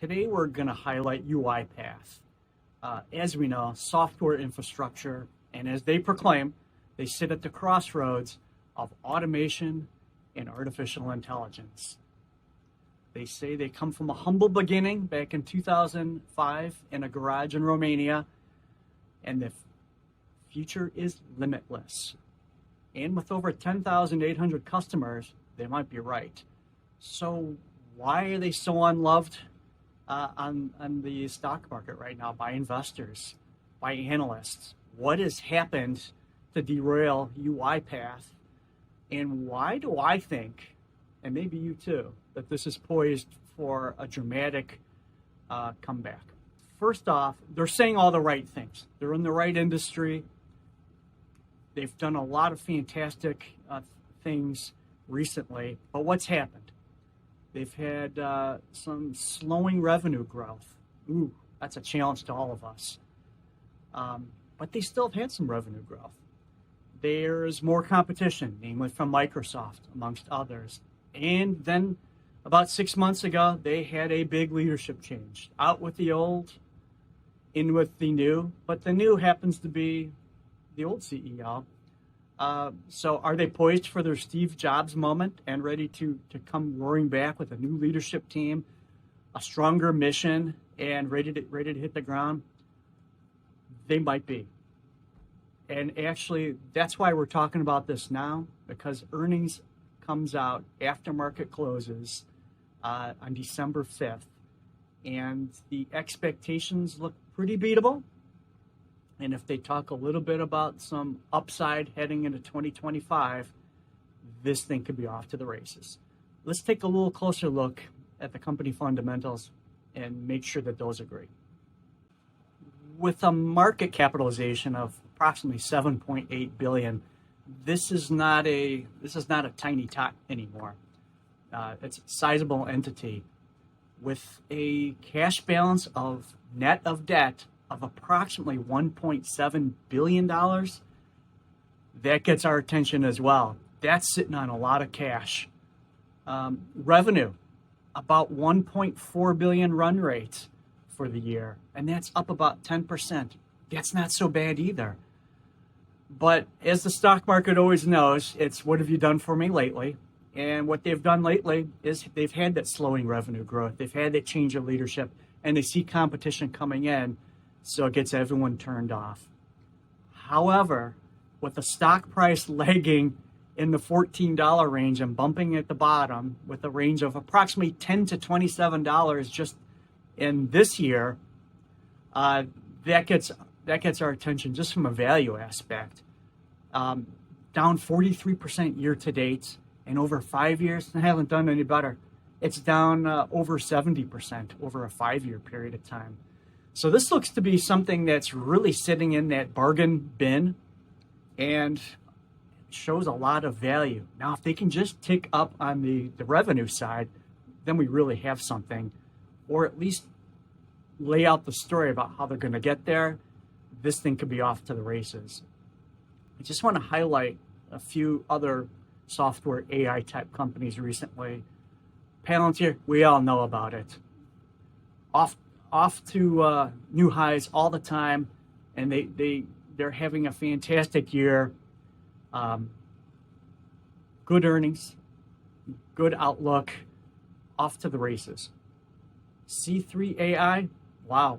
Today we're going to highlight UiPath. As we know, software infrastructure, and as they proclaim, they sit at the crossroads of automation and artificial intelligence. They say they come from a humble beginning back in 2005 in a garage in Romania, and the future is limitless. And with over 10,800 customers, they might be right. So why are they so unloved on the stock market right now by investors, by analysts? What has happened to derail UiPath? And why do I think, and maybe you too, that this is poised for a dramatic comeback? First off, they're saying all the right things. They're in the right industry. They've done a lot of fantastic things recently, but what's happened? They've had some slowing revenue growth. Ooh, that's a challenge to all of us. But they still have had some revenue growth. There's more competition, namely from Microsoft, amongst others. And then about 6 months ago, they had a big leadership change. Out with the old, in with the new, but the new happens to be the old CEO. So are they poised for their Steve Jobs moment and ready to come roaring back with a new leadership team, a stronger mission, and ready to hit the ground? They might be. And actually, that's why we're talking about this now, because earnings comes out after market closes on December 5th. And the expectations look pretty beatable. And if they talk a little bit about some upside heading into 2025, this thing could be off to the races. Let's take a little closer look at the company fundamentals and make sure that those agree. With a market capitalization of approximately 7.8 billion, this is not a tiny tot anymore. It's a sizable entity with a cash balance of net of debt of approximately $1.7 billion. That gets our attention as well. That's sitting on a lot of cash. Revenue, about 1.4 billion run rate for the year, and that's up about 10%. That's not so bad either. But as the stock market always knows, it's what have you done for me lately? And what they've done lately is they've had that slowing revenue growth. They've had that change of leadership, and they see competition coming in, so it gets everyone turned off. However, with the stock price lagging in the $14 range and bumping at the bottom with a range of approximately $10 to $27 just in this year, that gets our attention just from a value aspect. Down 43% year to date, and over 5 years, they haven't done any better. It's down over 70% over a 5-year period of time. So this looks to be something that's really sitting in that bargain bin and shows a lot of value. Now, if they can just tick up on the revenue side, then we really have something, or at least lay out the story about how they're going to get there. This thing could be off to the races. I just want to highlight a few other software AI type companies recently. Palantir, we all know about it. Off to new highs all the time, and they're having a fantastic year. Good earnings, good outlook, off to the races. C3 AI, wow,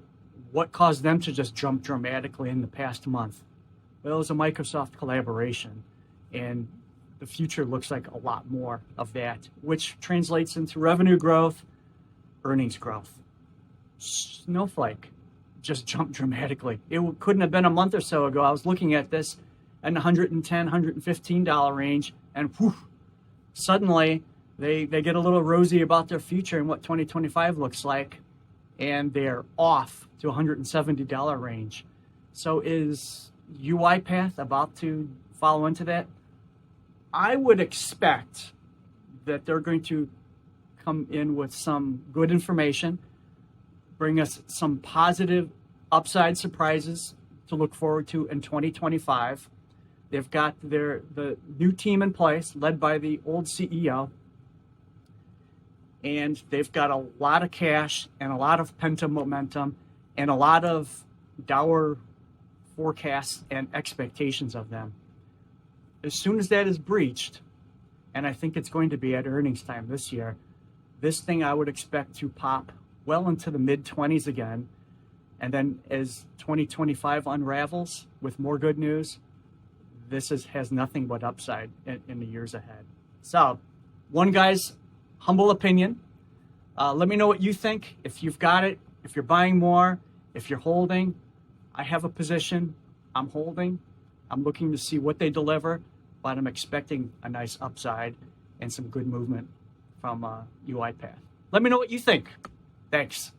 what caused them to just jump dramatically in the past month? Well, it was a Microsoft collaboration, and the future looks like a lot more of that, which translates into revenue growth, earnings growth. Snowflake just jumped dramatically. It couldn't have been a month or so ago. I was looking at this in the $110, $115 range, and whew, suddenly they get a little rosy about their future and what 2025 looks like, and they're off to $170 range. So is UiPath about to follow into that? I would expect that they're going to come in with some good information, bring us some positive upside surprises to look forward to in 2025. They've got the new team in place, led by the old CEO. and they've got a lot of cash and a lot of pent-up momentum and a lot of dour forecasts and expectations of them. As soon as that is breached, and I think it's going to be at earnings time this year, this thing I would expect to pop well into the mid-20s again. And then as 2025 unravels with more good news, has nothing but upside in the years ahead. So, one guy's humble opinion. Let me know what you think. If you've got it, if you're buying more, if you're holding. I have a position. I'm holding. I'm looking to see what they deliver, but I'm expecting a nice upside and some good movement from UiPath. Let me know what you think. Thanks.